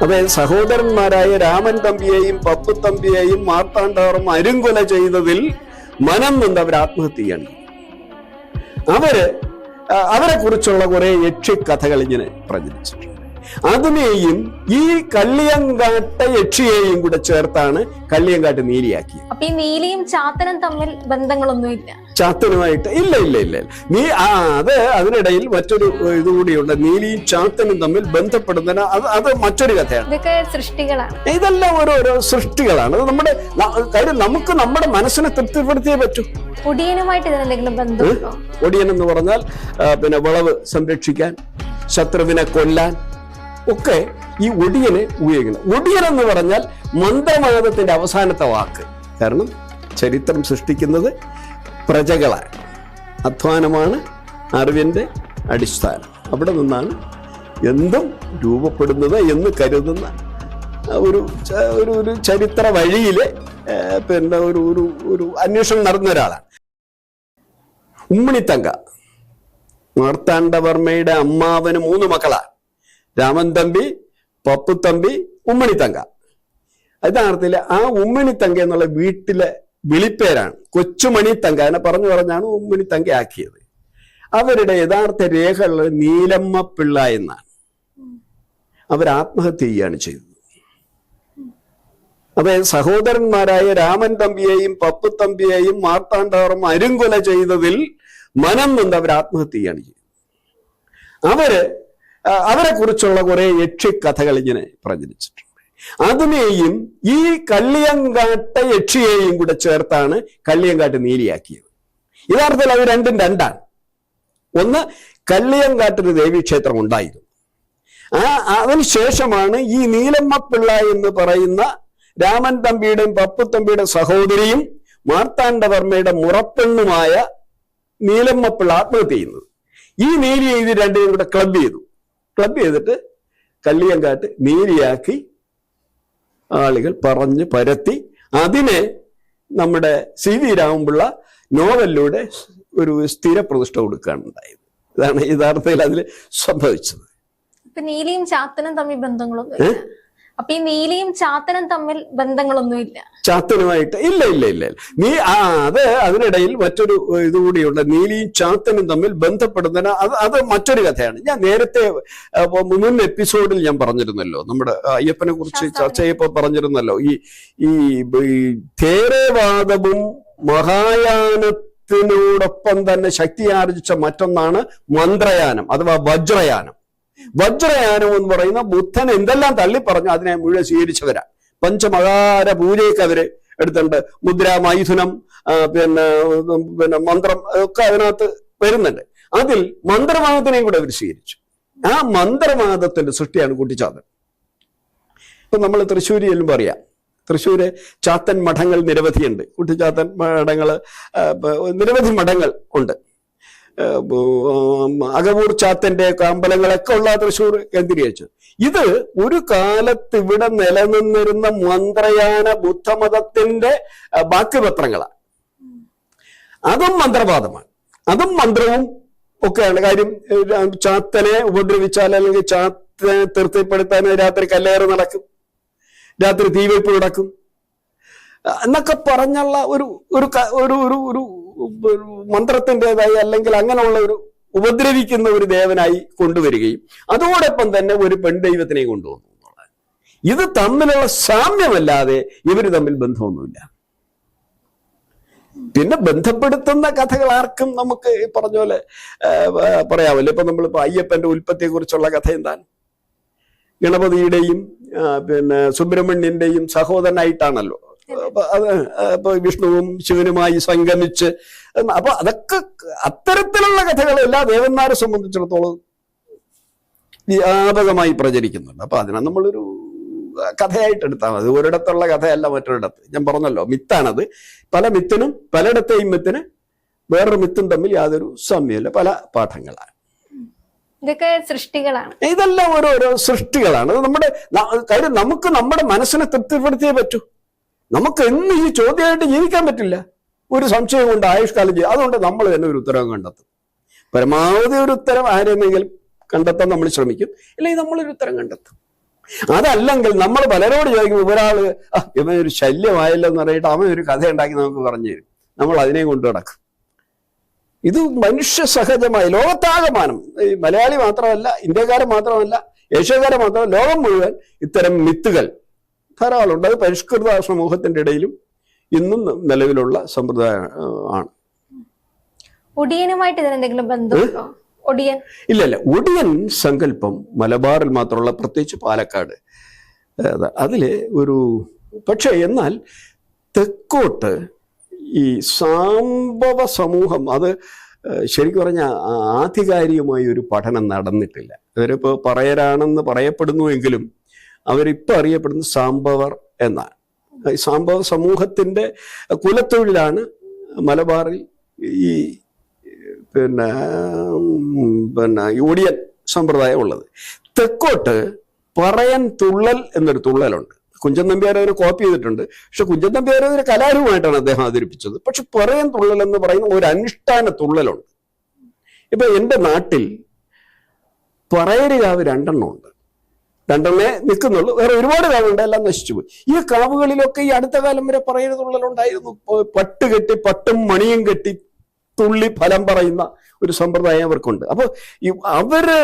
അതായത് സഹോദരന്മാരായ രാമൻ തമ്പിയെയും പപ്പു തമ്പിയെയും മാർത്താണ്ഡവർമ്മ അരുങ്കൊല ചെയ്തതിൽ മനം നൊന്ത് അവർ ആത്മഹത്യ ചെയ്യാണ്. അവരെ കുറിച്ചുള്ള കുറെ യക്ഷിക്കഥകൾ ഇങ്ങനെ പ്രചരിച്ചിട്ടുണ്ട്. അതിനെയും ഈ കള്ളിയങ്കാട്ട യക്ഷിയെയും കൂടെ ചേർത്താണ് കള്ളിയങ്കാട്ട് നീലിയാക്കിയത്. അപ്പൊ ഈ നീലിയും ചാത്തനും തമ്മിൽ ബന്ധങ്ങളൊന്നുമില്ല? ചാത്തനുമായിട്ട് ഇല്ല. അതിനിടയിൽ മറ്റൊരു ഇതുകൂടിയുണ്ട്. നീലിയും ചാത്തനും തമ്മിൽ ബന്ധപ്പെടുന്നതിന് അത് മറ്റൊരു കഥയാണ്. ഇതൊക്കെ സൃഷ്ടികളാണ്. ഇതെല്ലാം ഓരോരോ സൃഷ്ടികളാണ്. അത് നമ്മുടെ കാര്യം നമുക്ക് നമ്മുടെ മനസ്സിനെ തൃപ്തിപ്പെടുത്തിയേ പറ്റൂ. ഒടിയനുമായിട്ട് ഇതിനെന്തെങ്കിലും ബന്ധമുണ്ടോ? ഒടിയൻ എന്ന് പറഞ്ഞാൽ വിളവ് സംരക്ഷിക്കാൻ, ശത്രുവിനെ കൊല്ലാൻ ഒക്കെ ഈ ഒടിയനെ ഉപയോഗിക്കണം. ഒടിയൻ എന്ന് പറഞ്ഞാൽ മന്ത്രവാദത്തിന്റെ അവസാനത്തെ വാക്ക്. കാരണം ചരിത്രം സൃഷ്ടിക്കുന്നത് പ്രജകളാണ്. അധ്വാനമാണ് അറിവിന്റെ അടിസ്ഥാനം. അവിടെ നിന്നാണ് എന്തും രൂപപ്പെടുന്നത് എന്ന് കരുതുന്ന ഒരു ചരിത്ര വഴിയിലെ ഒരു അന്വേഷണം നടന്ന ഒരാളാണ് ഉമ്മിണിത്തങ്ക. മാർത്താണ്ഡവർമ്മയുടെ അമ്മാവന് 3 മക്കളാണ്. രാമൻ തമ്പി, പപ്പു തമ്പി, ഉമ്മിണിത്തങ്ക. യഥാർത്ഥത്തിൽ ആ ഉമ്മിണിത്തങ്ക എന്നുള്ള വീട്ടിലെ വിളിപ്പേരാണ്. കൊച്ചുമണി തങ്ക. അതിനെ പറഞ്ഞാണ് ഉമ്മിണിത്തങ്ക ആക്കിയത്. അവരുടെ യഥാർത്ഥ രേഖകൾ നീലമ്മ പിള്ള എന്നാണ്. അവർ ആത്മഹത്യ ചെയ്യുകയാണ് ചെയ്തത്. അതായത് സഹോദരന്മാരായ രാമൻ തമ്പിയെയും പപ്പു തമ്പിയെയും മാർത്താണ്ഡവർമ്മ അരുങ്കൊല ചെയ്തതിൽ മനം നൊന്ത് അവർ ആത്മഹത്യ ചെയ്യാണ് ചെയ്തത്. അവരെ കുറിച്ചുള്ള കുറെ യക്ഷിക്കഥകൾ ഇങ്ങനെ പ്രചരിച്ചിട്ടുണ്ട്. അതിനെയും ഈ കള്ളിയങ്കാട്ട യക്ഷിയെയും കൂടെ ചേർത്താണ് കള്ളിയങ്കാട്ട് നീലിയാക്കിയത്. യഥാർത്ഥത്തിൽ അത് രണ്ടും രണ്ടാണ്. ഒന്ന്, കള്ളിയങ്കാട്ടൊരു ദേവീക്ഷേത്രം ഉണ്ടായിരുന്നു. അതിനുശേഷമാണ് ഈ നീലമ്മപ്പിള്ള എന്ന് പറയുന്ന രാമൻ തമ്പിയുടെയും പപ്പു തമ്പിയുടെ സഹോദരിയും മാർത്താണ്ഡവർമ്മയുടെ മുറപ്പെണ്ണുമായ നീലമ്മപ്പിള്ള ആത്മഹത്യ ചെയ്യുന്നത്. ഈ നീലിയെ ഇത് രണ്ടിനും കൂടെ ക്ലബ് ചെയ്തിട്ട് കള്ളിയങ്കാട്ട് നീലിയാക്കി ആളുകൾ പറഞ്ഞു പരത്തി അതിനെ നമ്മുടെ CV രാമൻപിള്ള നോവലിലൂടെ ഒരു സ്ഥിര പ്രതിഷ്ഠ കൊടുക്കുകയാണ് ഉണ്ടായത്. ഇതാണ് യഥാർത്ഥത്തിൽ അതിൽ സംഭവിച്ചത്. നീലിയും ചാത്തനും തമ്മിൽ ബന്ധങ്ങളൊന്നും അപ്പൊ ഈ നീലിയും ചാത്തനും തമ്മിൽ ബന്ധങ്ങളൊന്നുമില്ല? ചാത്തനുമായിട്ട് ഇല്ല. അതിനിടയിൽ മറ്റൊരു ഇതുകൂടിയുണ്ട്. നീലിയും ചാത്തനും തമ്മിൽ ബന്ധപ്പെടുന്നതിന് അത് മറ്റൊരു കഥയാണ്. ഞാൻ നേരത്തെ മുൻ എപ്പിസോഡിൽ ഞാൻ പറഞ്ഞിരുന്നല്ലോ, നമ്മുടെ അയ്യപ്പനെ കുറിച്ച് ചർച്ച ചെയ്യപ്പോൾ പറഞ്ഞിരുന്നല്ലോ, ഈ തേരവാദവും മഹായാനത്തിനോടൊപ്പം തന്നെ ശക്തിയാർജിച്ച മറ്റൊന്നാണ് മന്ത്രയാനം അഥവാ വജ്രയാനം. വജ്രയാനം എന്ന് പറയുന്ന ബുദ്ധൻ എന്തെല്ലാം തള്ളി പറഞ്ഞു അതിനെ മുഴുവൻ സ്വീകരിച്ചവരാ. പഞ്ചമകാര പൂജയൊക്കെ അവര് എടുത്തിട്ടുണ്ട്. മുദ്ര, മൈഥുനം, പിന്നെ മന്ത്രം ഒക്കെ അതിനകത്ത് വരുന്നുണ്ട്. അതിൽ മന്ത്രവാദത്തിനെയും കൂടെ അവർ സ്വീകരിച്ചു. ആ മന്ത്രവാദത്തിന്റെ സൃഷ്ടിയാണ് കുട്ടിച്ചാത്തൻ. ഇപ്പൊ നമ്മൾ തൃശ്ശൂരിലും പറയാം, തൃശ്ശൂര് ചാത്തൻ മഠങ്ങൾ നിരവധിയുണ്ട്. കുട്ടിച്ചാത്തൻ മഠങ്ങൾ നിരവധി മഠങ്ങൾ ഉണ്ട്. അകവൂർ ചാത്തന്റെ അമ്പലങ്ങളൊക്കെ ഉള്ള തൃശ്ശൂർ കേന്ദ്രീകരിച്ചു. ഇത് ഒരു കാലത്ത് ഇവിടെ നിലനിന്നിരുന്ന മന്ത്രയാന ബുദ്ധമതത്തിന്റെ ബാക്കിപത്രങ്ങളാണ്. അതും മന്ത്രവാദമാണ്, അതും മന്ത്രവും ഒക്കെയാണ്. കാര്യം ചാത്തനെ ഉപദ്രവിച്ചാൽ അല്ലെങ്കിൽ ചാത്തനെ തൃപ്തിപ്പെടുത്താൻ രാത്രി കല്ലേറ് നടക്കും, രാത്രി തീവെപ്പ് നടക്കും എന്നൊക്കെ പറഞ്ഞുള്ള ഒരു മന്ത്രത്തിൻ്റെതായി അല്ലെങ്കിൽ അങ്ങനെയുള്ള ഒരു ഉപദ്രവിക്കുന്ന ഒരു ദേവനായി കൊണ്ടുവരികയും അതോടൊപ്പം തന്നെ ഒരു പെൺദൈവത്തിനെ കൊണ്ടുവന്നു എന്നുള്ളത്. ഇത് തമ്മിലുള്ള സാമ്യമല്ലാതെ ഇവർ തമ്മിൽ ബന്ധമൊന്നുമില്ല. പിന്നെ ബന്ധപ്പെടുത്തുന്ന കഥകൾ ആർക്കും നമുക്ക് പറഞ്ഞ പോലെ പറയാമല്ലോ. ഇപ്പൊ നമ്മളിപ്പോ അയ്യപ്പന്റെ ഉൽപ്പത്തിയെ കുറിച്ചുള്ള കഥ എന്താണ്? ഗണപതിയുടെയും സുബ്രഹ്മണ്യന്റെയും സഹോദരനായിട്ടാണല്ലോ. അപ്പൊ വിഷ്ണുവും ശിവനുമായി സംഗമിച്ച്, അപ്പൊ അതൊക്കെ അത്തരത്തിലുള്ള കഥകൾ എല്ലാ ദേവന്മാരെ സംബന്ധിച്ചിടത്തോളം വ്യാപകമായി പ്രചരിക്കുന്നുണ്ട്. അപ്പൊ അതിനെ നമ്മളൊരു കഥയായിട്ട് എടുത്താൽ മതി. ഒരിടത്തുള്ള കഥയല്ല മറ്റൊരിടത്ത്. ഞാൻ പറഞ്ഞല്ലോ, മിത്താണത്. പല മിത്തിനും പലയിടത്തെയും മിത്തിന് വേറൊരു മിത്തും തമ്മിൽ യാതൊരു സാമ്യമില്ല. പല പാഠങ്ങളാണ്. ഇതൊക്കെ സൃഷ്ടികളാണ്. ഇതെല്ലാം ഓരോരോ സൃഷ്ടികളാണ്. നമ്മുടെ കാര്യം നമുക്ക് നമ്മുടെ മനസ്സിനെ തൃപ്തിപ്പെടുത്തിയേ പറ്റൂ. നമുക്ക് എന്ന് ഈ ചോദ്യമായിട്ട് ജീവിക്കാൻ പറ്റില്ല. ഒരു സംശയം കൊണ്ട് ആയുഷ്കാലം ചെയ്യും. അതുകൊണ്ട് നമ്മൾ തന്നെ ഒരു ഉത്തരം കണ്ടെത്തും. പരമാവധി ഒരു ഉത്തരം ആരെന്നെങ്കിലും കണ്ടെത്താൻ നമ്മൾ ശ്രമിക്കും, അല്ലെങ്കിൽ നമ്മളൊരു ഉത്തരം കണ്ടെത്തും. അതല്ലെങ്കിൽ നമ്മൾ പലരോട് ചോദിക്കും, ഒരാള് ഇവൻ ഒരു ശല്യമായല്ലോ എന്ന് പറഞ്ഞിട്ട് അവൻ ഒരു കഥ ഉണ്ടാക്കി നമുക്ക് പറഞ്ഞു തരും, നമ്മൾ അതിനെ കൊണ്ടു നടക്കും. ഇത് മനുഷ്യ സഹജമായി ലോകത്താകമാനം, ഈ മലയാളി മാത്രമല്ല, ഇന്ത്യക്കാരൻ മാത്രമല്ല, ഏഷ്യക്കാരൻ മാത്രമല്ല, ലോകം മുഴുവൻ ഇത്തരം മിത്തുകൾ ധാരാളമുണ്ട്. അത് പരിഷ്കൃത സമൂഹത്തിന്റെ ഇടയിലും ഇന്നും നിലവിലുള്ള സമ്പ്രദായം ആണ്. ഒടിയനുമായിട്ട് ഇതിനെന്തെങ്കിലും ബന്ധമുണ്ടോ? ഒടിയൻ ഇല്ല, ഒടിയൻ സങ്കല്പം മലബാറിൽ മാത്രമുള്ള, പ്രത്യേകിച്ച് പാലക്കാട് അതില് ഒരു, പക്ഷെ എന്നാൽ തെക്കോട്ട് ഈ സംഭവ സമൂഹം അത് ശരിക്കും പറഞ്ഞാൽ ആധികാരികമായ ഒരു പഠനം നടന്നിട്ടില്ല. അവരിപ്പോ പറയരാണെന്ന് പറയപ്പെടുന്നുവെങ്കിലും അവരിപ്പോൾ അറിയപ്പെടുന്ന സാംബവർ എന്നാണ്. ഈ സാംബവ സമൂഹത്തിന്റെ കുലത്തൊഴിലാണ് മലബാറിൽ ഈ പിന്നെ ഒടിയൻ സമ്പ്രദായം ഉള്ളത്. തെക്കോട്ട് പറയൻ തുള്ളൽ എന്നൊരു തുള്ളലുണ്ട്. കുഞ്ചൻ നമ്പ്യാർ അതിനെ കോപ്പി ചെയ്തിട്ടുണ്ട്. പക്ഷെ കുഞ്ചൻ നമ്പ്യാർ ഒരു കലാരൂപമായിട്ടാണ് അദ്ദേഹം അവതരിപ്പിച്ചത്. പക്ഷെ പറയൻ തുള്ളൽ എന്ന് പറയുന്ന ഒരു അനുഷ്ഠാന തുള്ളലുണ്ട്. ഇപ്പൊ എൻ്റെ നാട്ടിൽ പറയരുകാവ് 2 ഉണ്ട്. 2 നിൽക്കുന്നുള്ളൂ. വേറെ ഒരുപാട് കാവുണ്ട്, എല്ലാം നശിച്ചുപോയി. ഈ കാവുകളിലൊക്കെ ഈ അടുത്ത കാലം വരെ പറയരു തുള്ളലുണ്ടായിരുന്നു. പട്ട് കെട്ടി, പട്ടും മണിയും കെട്ടി തുള്ളി ഫലം പറയുന്ന ഒരു സമ്പ്രദായം അവർക്കുണ്ട്. അപ്പൊ അവര്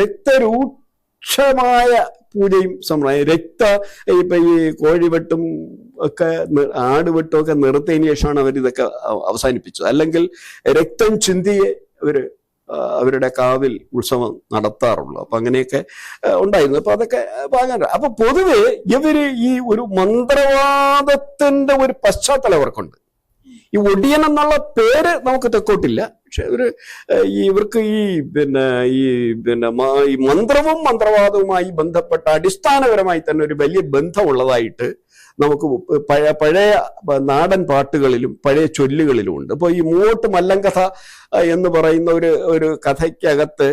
രക്തരൂക്ഷമായ പൂജയും സമ്പ്രദായം, ഇപ്പൊ ഈ കോഴിവെട്ടും ഒക്കെ ആടുവെട്ടും ഒക്കെ നിർത്തിയതിനു ശേഷമാണ് അവരിതൊക്കെ അവസാനിപ്പിച്ചത്. അല്ലെങ്കിൽ രക്തം ചിന്തിയെ അവരുടെ കാവിൽ ഉത്സവം നടത്താറുള്ളൂ. അപ്പൊ അങ്ങനെയൊക്കെ ഉണ്ടായിരുന്നു. അപ്പൊ അതൊക്കെ അങ്ങനെ. അപ്പൊ പൊതുവെ ഇവര് ഈ ഒരു മന്ത്രവാദത്തിന്റെ ഒരു പശ്ചാത്തലം അവർക്കുണ്ട്. ഈ ഒടിയൻ എന്നുള്ള പേര് നമുക്ക് തെക്കോട്ടില്ല. പക്ഷെ ഇവർക്ക് ഈ മന്ത്രവും മന്ത്രവാദവുമായി ബന്ധപ്പെട്ട അടിസ്ഥാനപരമായി തന്നെ ഒരു വലിയ ബന്ധമുള്ളതായിട്ട് നമുക്ക് പഴയ നാടൻ പാട്ടുകളിലും പഴയ ചൊല്ലുകളിലും ഉണ്ട്. അപ്പോൾ ഈ മൂവോട്ട് മല്ലങ്കഥ എന്ന് പറയുന്ന ഒരു കഥയ്ക്കകത്ത്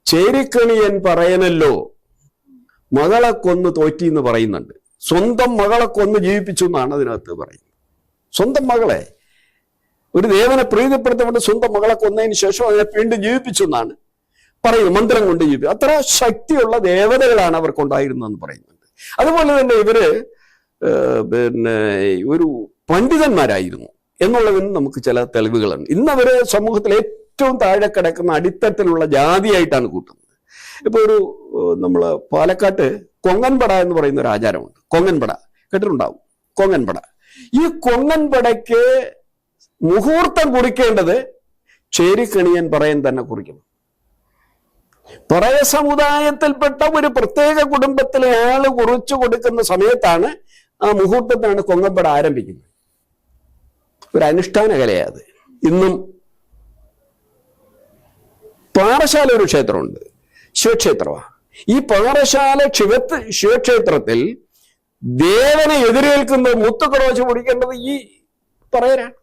ചേരിക്കണിയൻ പറയനല്ലോ മകളെ കൊന്ന് തോറ്റി എന്ന് പറയുന്നുണ്ട്. സ്വന്തം മകളെ കൊന്ന് ജീവിപ്പിച്ചു എന്നാണ് അതിനകത്ത് പറയുന്നത്. സ്വന്തം മകളെ, ഒരു ദേവനെ പ്രീതിപ്പെടുത്തപ്പെട്ട് സ്വന്തം മകളെ കൊന്നതിന് ശേഷം അതിനെ വീണ്ടും ജീവിപ്പിച്ചു എന്നാണ് പറയുന്നത്. മന്ത്രം കൊണ്ട് ജീവിപ്പിച്ചു. അത്ര ശക്തിയുള്ള ദേവതകളാണ് അവർക്കുണ്ടായിരുന്നതെന്ന് പറയുന്നുണ്ട്. അതുപോലെ തന്നെ ഇവര് ഒരു പണ്ഡിതന്മാരായിരുന്നു എന്നുള്ളതിന് നമുക്ക് ചില തെളിവുകളുണ്ട്. ഇന്ന് അവര് സമൂഹത്തിൽ ഏറ്റവും താഴെ കിടക്കുന്ന അടിത്തട്ടിലുള്ള ജാതിയായിട്ടാണ് കൂട്ടുന്നത്. ഇപ്പൊ നമ്മള് പാലക്കാട്ട് കൊങ്ങൻപട എന്ന് പറയുന്ന ഒരു ആചാരമുണ്ട്. കൊങ്ങൻപട കേട്ടിട്ടുണ്ടാവും. കൊങ്ങൻപട, ഈ കൊങ്ങൻപടയ്ക്ക് മുഹൂർത്തം കുറിക്കേണ്ടത് ചേരിക്കണിയൻ പറയൻ തന്നെ കുറിക്കണം. പറയ സമുദായത്തിൽപ്പെട്ട ഒരു പ്രത്യേക കുടുംബത്തിലെ ആള് കുറിച്ചു കൊടുക്കുന്ന സമയത്താണ് ആ മുഹൂർത്തത്തിനാണ് കൊങ്ങൻപട ആരംഭിക്കുന്നത്. ഒരു അനുഷ്ഠാന കലയത്. ഇന്നും പാറശാല ഒരു ക്ഷേത്രമുണ്ട്, ശിവക്ഷേത്രമാണ്. ഈ പാറശാല ശിവക്ഷേത്രത്തിൽ ദേവനെ എതിരേൽക്കുന്ന മുത്തുക്കടോച്ച് കുടിക്കേണ്ടത് ഈ പറയരാണ്.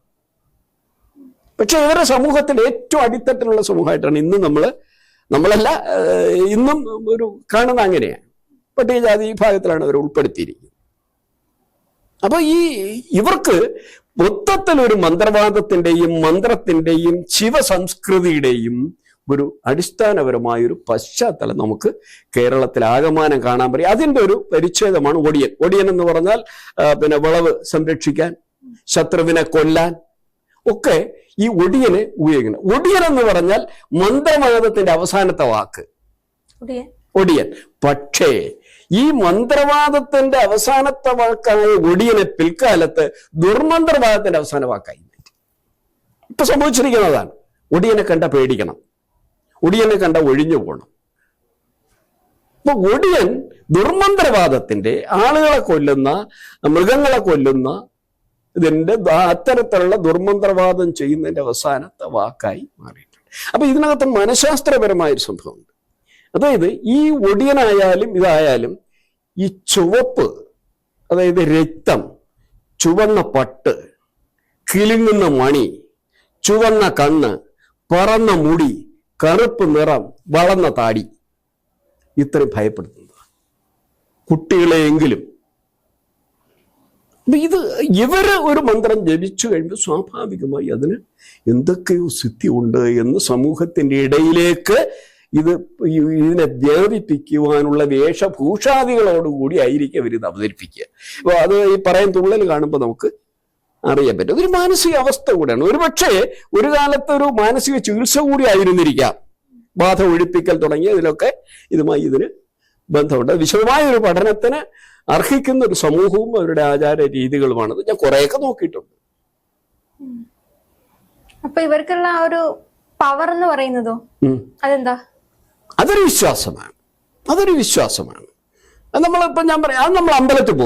പക്ഷെ ഇവരുടെ സമൂഹത്തിൽ ഏറ്റവും അടിത്തട്ടിലുള്ള സമൂഹമായിട്ടാണ് ഇന്നും നമ്മളല്ല ഇന്നും ഒരു കാണുന്ന അങ്ങനെയാണ്. പട്ടികജാതി വിഭാഗത്തിലാണ് അവർ ഉൾപ്പെടുത്തിയിരിക്കുന്നത്. അപ്പൊ ഇവർക്ക് മൊത്തത്തിൽ ഒരു മന്ത്രവാദത്തിന്റെയും മന്ത്രത്തിന്റെയും ശിവസംസ്കൃതിയുടെയും ഒരു അടിസ്ഥാനപരമായ ഒരു പശ്ചാത്തലം നമുക്ക് കേരളത്തിൽ ആകമാനം കാണാൻ പറയും. അതിന്റെ ഒരു പരിച്ഛേദമാണ് ഒടിയൻ. ഒടിയൻ എന്ന് പറഞ്ഞാൽ വിളവ് സംരക്ഷിക്കാൻ, ശത്രുവിനെ കൊല്ലാൻ ഒക്കെ ഈ ഒടിയനെ ഉപയോഗിക്കണം. ഒടിയൻ എന്ന് പറഞ്ഞാൽ മന്ത്രവാദത്തിന്റെ അവസാനത്തെ വാക്ക് ഒടിയൻ. പക്ഷേ ഈ മന്ത്രവാദത്തിന്റെ അവസാനത്തെ വാക്കായ ഒടിയനെ പിൽക്കാലത്ത് ദുർമന്ത്രവാദത്തിന്റെ അവസാന വാക്കായി മാറ്റി. ഇപ്പൊ സംഭവിച്ചിരിക്കുന്നതാണ്. ഒടിയനെ കണ്ട പേടിക്കണം, ഒടിയനെ കണ്ട ഒഴിഞ്ഞു പോകണം. അപ്പൊ ഒടിയൻ ദുർമന്ത്രവാദത്തിന്റെ, ആളുകളെ കൊല്ലുന്ന, മൃഗങ്ങളെ കൊല്ലുന്ന ഇതിന്റെ അത്തരത്തിലുള്ള ദുർമന്ത്രവാദം ചെയ്യുന്നതിന്റെ അവസാനത്തെ വാക്കായി മാറിയിട്ടുണ്ട്. അപ്പൊ ഇതിനകത്ത് മനഃശാസ്ത്രപരമായൊരു സംഭവമുണ്ട്. അതായത് ഈ ഒടിയനായാലും ഇതായാലും ഈ ചുവപ്പ്, അതായത് രക്തം, ചുവന്ന പട്ട്, കിലുങ്ങുന്ന മണി, ചുവന്ന കണ്ണ്, പറന്ന മുടി, കറുപ്പ് നിറം, വളർന്ന താടി, ഇത്രയും ഭയപ്പെടുത്തുന്നതാണ് കുട്ടികളെയെങ്കിലും. ഇവര് ഒരു മന്ത്രം ജപിച്ചു കഴിയുമ്പോൾ സ്വാഭാവികമായി അതിന് എന്തൊക്കെയോ സിദ്ധി ഉണ്ട് എന്ന് സമൂഹത്തിന്റെ ഇടയിലേക്ക് ഇതിനെ വ്യാപിപ്പിക്കുവാനുള്ള വേഷഭൂഷാദികളോടുകൂടി ആയിരിക്കും അവരിത് അവതരിപ്പിക്കുക. അപ്പൊ അത് ഈ പറയും തുള്ളൽ കാണുമ്പോൾ നമുക്ക് അറിയാൻ പറ്റും. അതൊരു മാനസിക അവസ്ഥ കൂടെയാണ്. ഒരുപക്ഷെ ഒരു കാലത്ത് ഒരു മാനസിക ചികിത്സ കൂടി ആയിരുന്നിരിക്കാം. ബാധ ഒഴിപ്പിക്കൽ തുടങ്ങിയ ഇതിലൊക്കെ ഇതുമായി ഇതിന് ബന്ധമുണ്ട്. വിശദമായ ഒരു പഠനത്തിന് അർഹിക്കുന്ന ഒരു സമൂഹവും അവരുടെ ആചാര രീതികളുമാണത്. ഞാൻ കുറെയൊക്കെ നോക്കിയിട്ടുണ്ട്. അപ്പൊ ഇവർക്കുള്ള ആ ഒരു പവർ എന്ന് പറയുന്നതോ അതെന്താ? അതൊരു വിശ്വാസമാണ്. അത് നമ്മളിപ്പോ ഞാൻ പറയാം, അത് നമ്മൾ അമ്പലത്തിൽ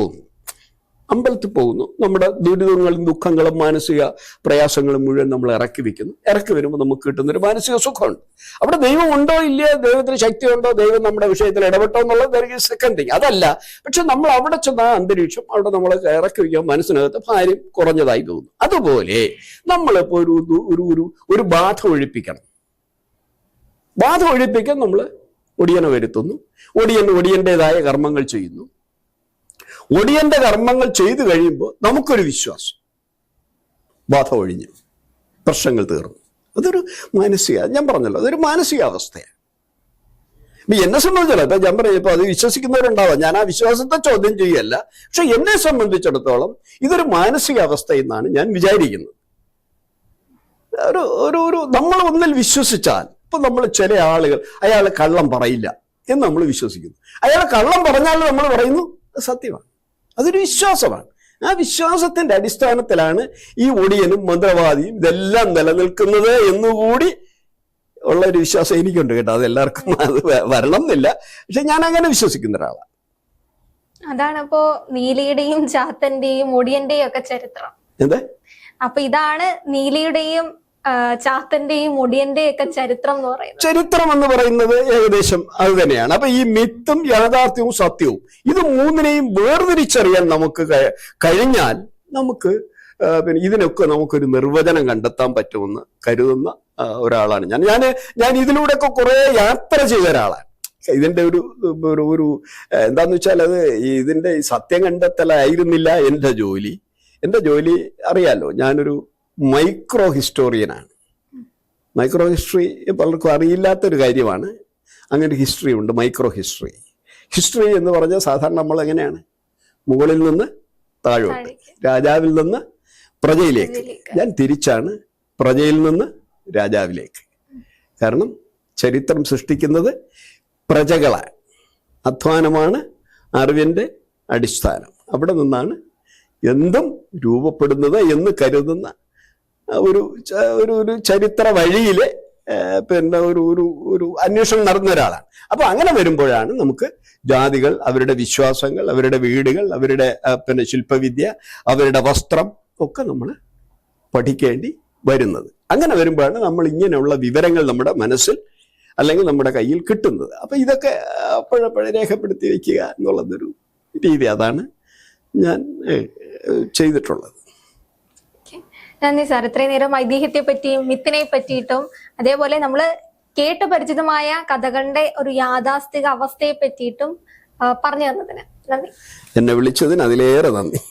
പോകുന്നു, നമ്മുടെ ദുരിതങ്ങളും ദുഃഖങ്ങളും മാനസിക പ്രയാസങ്ങളും മുഴുവൻ നമ്മൾ ഇറക്കി വെക്കുന്നു. ഇറക്കി വരുമ്പോൾ നമുക്ക് കിട്ടുന്നൊരു മാനസിക സുഖമുണ്ട്. അവിടെ ദൈവം ഉണ്ടോ ഇല്ലയോ, ദൈവത്തിന് ശക്തി ഉണ്ടോ, ദൈവം നമ്മുടെ വിഷയത്തിൽ ഇടപെട്ടോ എന്നുള്ളത് സെക്കൻഡ് തിങ്, അതല്ല. പക്ഷെ നമ്മൾ അവിടെ ചെന്ന അന്തരീക്ഷം അവിടെ നമ്മൾ ഇറക്കി വയ്ക്കാൻ മനസ്സിനകത്ത് ഭാരം കുറഞ്ഞതായി തോന്നുന്നു. അതുപോലെ നമ്മളിപ്പോൾ ഒരു ബാധ ഒഴിപ്പിക്കണം. ബാധ ഒഴിപ്പിക്കാൻ നമ്മൾ ഒടിയനെ വരുത്തുന്നു. ഒടിയൻ്റെതായ കർമ്മങ്ങൾ ചെയ്യുന്നു. ഒടിയന്റെ കർമ്മങ്ങൾ ചെയ്തു കഴിയുമ്പോൾ നമുക്കൊരു വിശ്വാസം, ബാധ ഒഴിഞ്ഞു, പ്രശ്നങ്ങൾ തീർന്നു. അതൊരു ഞാൻ പറഞ്ഞല്ലോ, അതൊരു മാനസികാവസ്ഥയാണ്. ഇപ്പൊ എന്നെ സംബന്ധിച്ചല്ലോ, ഇപ്പൊ ഞാൻ പറയാം, ഇപ്പൊ അത് വിശ്വസിക്കുന്നവരുണ്ടാവാം, ഞാൻ ആ വിശ്വാസത്തെ ചോദ്യം ചെയ്യല്ല. പക്ഷെ എന്നെ സംബന്ധിച്ചിടത്തോളം ഇതൊരു മാനസികാവസ്ഥ എന്നാണ് ഞാൻ വിചാരിക്കുന്നത്. നമ്മൾ ഒന്നിൽ വിശ്വസിച്ചാൽ, ഇപ്പൊ നമ്മൾ ചില ആളുകൾ അയാൾ കള്ളം പറയില്ല എന്ന് നമ്മൾ വിശ്വസിക്കുന്നു. അയാൾ കള്ളം പറഞ്ഞാൽ നമ്മൾ പറയുന്നു സത്യമാണ്. അതൊരു വിശ്വാസമാണ്. ആ വിശ്വാസത്തിന്റെ അടിസ്ഥാനത്തിലാണ് ഈ ഒടിയനും മന്ത്രവാദിയും ഇതെല്ലാം നിലനിൽക്കുന്നത് എന്നുകൂടി ഉള്ള ഒരു വിശ്വാസം എനിക്കുണ്ട് കേട്ടോ. അത് എല്ലാവർക്കും അത് വരണം എന്നില്ല, പക്ഷെ ഞാൻ അങ്ങനെ വിശ്വസിക്കുന്ന ഒരാളാണ്. അതാണ് അപ്പോ നീലിയുടെയും ചാത്തന്റെയും ഒടിയന്റെയും ഒക്കെ ചരിത്രം. എന്താ? അപ്പൊ ഇതാണ് നീലിയുടെയും ചാത്തന്റെയും ഒടിയന്റെയും ഒക്കെ ചരിത്രം എന്ന് പറയുന്നത്. ചരിത്രം എന്ന് പറയുന്നത് ഏകദേശം അത് തന്നെയാണ്. അപ്പൊ ഈ മിത്തും യാഥാർത്ഥ്യവും സത്യവും ഇത് മൂന്നിനെയും വേർതിരിച്ചറിയാൻ നമുക്ക് കഴിഞ്ഞാൽ നമുക്ക് പിന്നെ ഇതിനൊക്കെ നമുക്കൊരു നിർവചനം കണ്ടെത്താൻ പറ്റുമെന്ന് കരുതുന്ന ഒരാളാണ് ഞാൻ ഇതിലൂടെയൊക്കെ കുറെ യാത്ര ചെയ്ത ഒരാളാണ്. ഇതിന്റെ ഒരു എന്താന്ന് വെച്ചാൽ അത് ഇതിന്റെ സത്യം കണ്ടെത്തലായിരുന്നില്ല എൻ്റെ ജോലി. എൻ്റെ ജോലി അറിയാലോ, ഞാനൊരു മൈക്രോ ഹിസ്റ്റോറിയനാണ്. മൈക്രോ ഹിസ്റ്ററി പലർക്കും അറിയില്ലാത്തൊരു കാര്യമാണ്. അങ്ങനെ ഹിസ്റ്ററി ഉണ്ട്, മൈക്രോ ഹിസ്റ്ററി എന്ന് പറഞ്ഞാൽ സാധാരണ നമ്മൾ എങ്ങനെയാണ്, മുകളിൽ നിന്ന് താഴോട്ട്, രാജാവിൽ നിന്ന് പ്രജയിലേക്ക്. ഞാൻ തിരിച്ചാണ്, പ്രജയിൽ നിന്ന് രാജാവിലേക്ക്. കാരണം ചരിത്രം സൃഷ്ടിക്കുന്നത് പ്രജകളാണ്. അധ്വാനമാണ് അറിവിൻ്റെ അടിസ്ഥാനം. അവിടെ നിന്നാണ് എന്തും രൂപപ്പെടുന്നത് എന്ന് കരുതുന്ന ഒരു ചരിത്ര വഴിയിലെ പിന്നെ ഒരു അന്വേഷണം നടന്ന ഒരാളാണ്. അപ്പൊ അങ്ങനെ വരുമ്പോഴാണ് നമുക്ക് ജാതികൾ, അവരുടെ വിശ്വാസങ്ങൾ, അവരുടെ വീടുകൾ, അവരുടെ പിന്നെ ശില്പവിദ്യ, അവരുടെ വസ്ത്രം ഒക്കെ നമ്മൾ പഠിക്കേണ്ടി വരുന്നത്. അങ്ങനെ വരുമ്പോഴാണ് നമ്മൾ ഇങ്ങനെയുള്ള വിവരങ്ങൾ നമ്മുടെ മനസ്സിൽ അല്ലെങ്കിൽ നമ്മുടെ കയ്യിൽ കിട്ടുന്നത്. അപ്പൊ ഇതൊക്കെ അപ്പോഴപ്പോഴെ രേഖപ്പെടുത്തി വയ്ക്കുക എന്നുള്ളതൊരു രീതി, അതാണ് ഞാൻ ചെയ്തിട്ടുള്ളത്. നന്ദി സാർ. ഇത്രയും നേരം ഐതിഹ്യത്തെ പറ്റിയും മിത്തിനെ പറ്റിയിട്ടും അതേപോലെ നമ്മൾ കേട്ട് പരിചിതമായ കഥകളുടെ ഒരു യാഥാസ്ഥിക അവസ്ഥയെ പറ്റിയിട്ടും പറഞ്ഞു തന്നതിന് നന്ദി. എന്നെ വിളിച്ചതിന് അതിലേറെ നന്ദി.